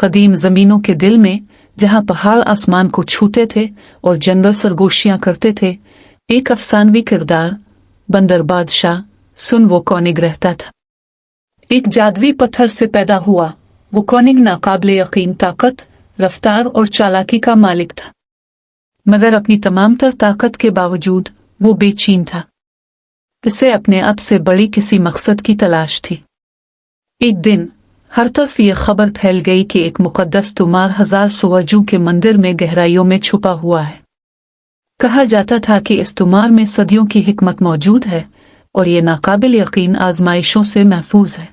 कदीम ज़मीनों के दिल में, जहाँ पहाड़ आसमान को छूते थे और जंगल सरगोशियां करते थे, एक अफसानवी किरदार बंदर बादशाह सुन वो कौनिग रहता था। एक जादुई पत्थर से पैदा हुआ वो कौनिग नाकाबिले यकीन ताकत, रफ्तार और चालाकी का मालिक था, मगर अपनी तमाम तर ताकत के बावजूद वो बेचैन था। इसे अपने आप से बड़ी किसी मकसद की तलाश थी। एक दिन हर तरफ ये खबर फैल गई कि एक मुकद्दस तुमार 1000 सुवरजू के मंदिर में गहराइयों में छुपा हुआ है। कहा जाता था कि इस तुमार में सदियों की हिकमत मौजूद है और ये नाकाबिल यकीन आजमाइशों से महफूज है।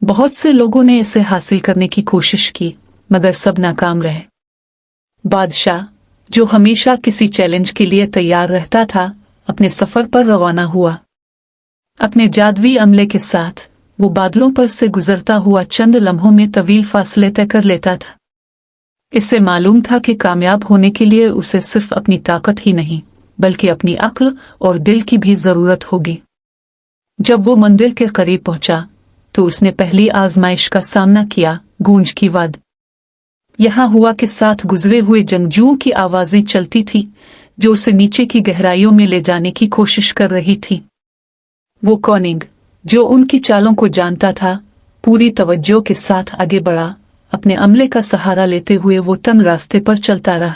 बहुत से लोगों ने इसे हासिल करने की कोशिश की, मगर सब नाकाम रहे। बादशाह, जो हमेशा किसी चैलेंज के लिए तैयार रहता था, अपने सफर पर रवाना हुआ। अपने जादुई अमले के साथ वो बादलों पर से गुजरता हुआ चंद लम्हों में तवील फासले तय कर लेता था। इससे मालूम था कि कामयाब होने के लिए उसे सिर्फ अपनी ताकत ही नहीं, बल्कि अपनी अक्ल और दिल की भी जरूरत होगी। जब वो मंदिर के करीब पहुंचा तो उसने पहली आजमाइश का सामना किया, गूंज की वाद। यहाँ हुआ कि साथ गुजरे हुए जंगजुओं की आवाजें चलती थी, जो उसे नीचे की गहराइयों में ले जाने की कोशिश कर रही थी। वो कौनिग, जो उनकी चालों को जानता था, पूरी तवज्जो के साथ आगे बढ़ा। अपने अमले का सहारा लेते हुए वो तंग रास्ते पर चलता रहा।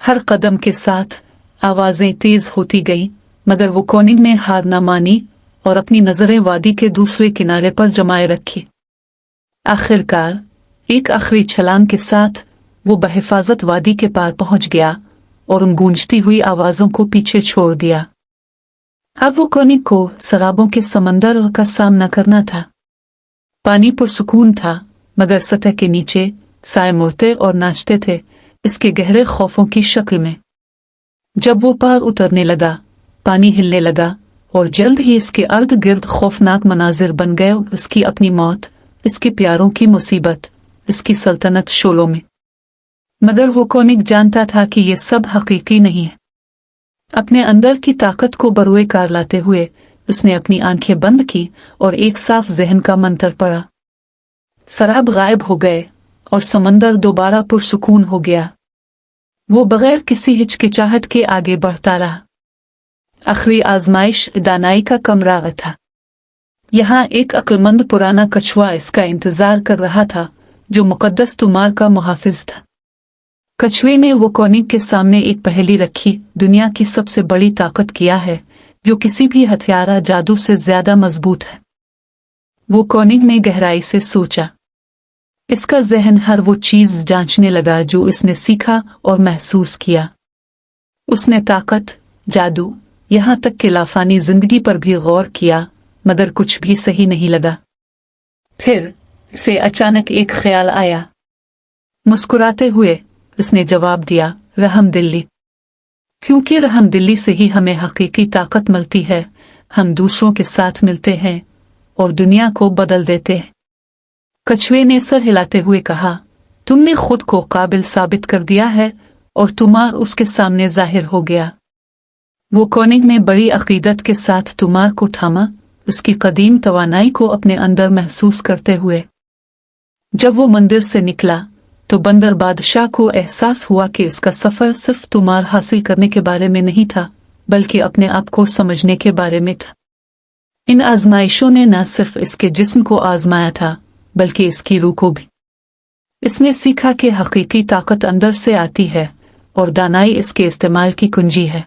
हर कदम के साथ आवाजें तेज होती गईं, मगर वो कौनिग ने हार न मानी और अपनी नजरें वादी के दूसरे किनारे पर जमाए रखी। आखिरकार एक आखिरी छलांग के साथ वो बहिफाजत वादी के पार पहुंच गया और उन गूंजती हुई आवाजों को पीछे छोड़ दिया। अब वो कौनिग को शराबों के समंदर का सामना करना था। पानी पुरसुकून था, मगर सतह के नीचे साए मुड़ते और नाचते थे, इसके गहरे खौफों की शक्ल में। जब वो पार उतरने लगा, पानी हिलने लगा और जल्द ही इसके अर्द गिर्द खौफनाक मनाजिर बन गए। इसकी अपनी मौत, इसके प्यारों की मुसीबत, इसकी सल्तनत शोलों में। मगर वो कौनिग जानता था कि ये सब हकीकी नहीं है। अपने अंदर की ताकत को बरूए कार लाते हुए उसने अपनी आंखें बंद की और एक साफ जहन का मंत्र पढ़ा। शराब गायब हो गए और समंदर दोबारा पुरसुकून हो गया। वो बगैर किसी हिचकिचाहट के आगे बढ़ता रहा। आखिरी आजमाइश दानाई का कमरा था। यहाँ एक अक्लमंद पुराना कछुआ इसका इंतजार कर रहा था, जो मुकद्दस तुमार का मुहाफिज था। कछुए ने वो कौनिग के सामने एक पहेली रखी। दुनिया की सबसे बड़ी ताकत क्या है, जो किसी भी हथियारा जादू से ज्यादा मजबूत है? वो कौनिग ने गहराई से सोचा। इसका जहन हर वो चीज जांचने लगा जो इसने सीखा और महसूस किया। उसने ताकत, जादू, यहाँ तक कि लाफानी जिंदगी पर भी गौर किया, मगर कुछ भी सही नहीं लगा। फिर इसे अचानक एक ख्याल आया। मुस्कुराते हुए उसने जवाब दिया, रहमदिल्ली। क्योंकि रहमदिल्ली से ही हमें हकीकी ताकत मिलती है। हम दूसरों के साथ मिलते हैं और दुनिया को बदल देते हैं। कछुए ने सर हिलाते हुए कहा, तुमने खुद को काबिल साबित कर दिया है और तुमार उसके सामने जाहिर हो गया। वो कौनिग ने बड़ी अकीदत के साथ तुमार को थामा, उसकी कदीम तवानाई को अपने अंदर महसूस करते हुए। जब वो मंदिर से निकला तो बंदर बादशाह को एहसास हुआ कि इसका सफर सिर्फ तुमार हासिल करने के बारे में नहीं था, बल्कि अपने आप को समझने के बारे में था। इन आजमाइशों ने न सिर्फ इसके जिस्म को आजमाया था, बल्कि इसकी रूह को भी। इसने सीखा कि हकीकी ताकत अंदर से आती है और दानाई इसके इस्तेमाल की कुंजी है।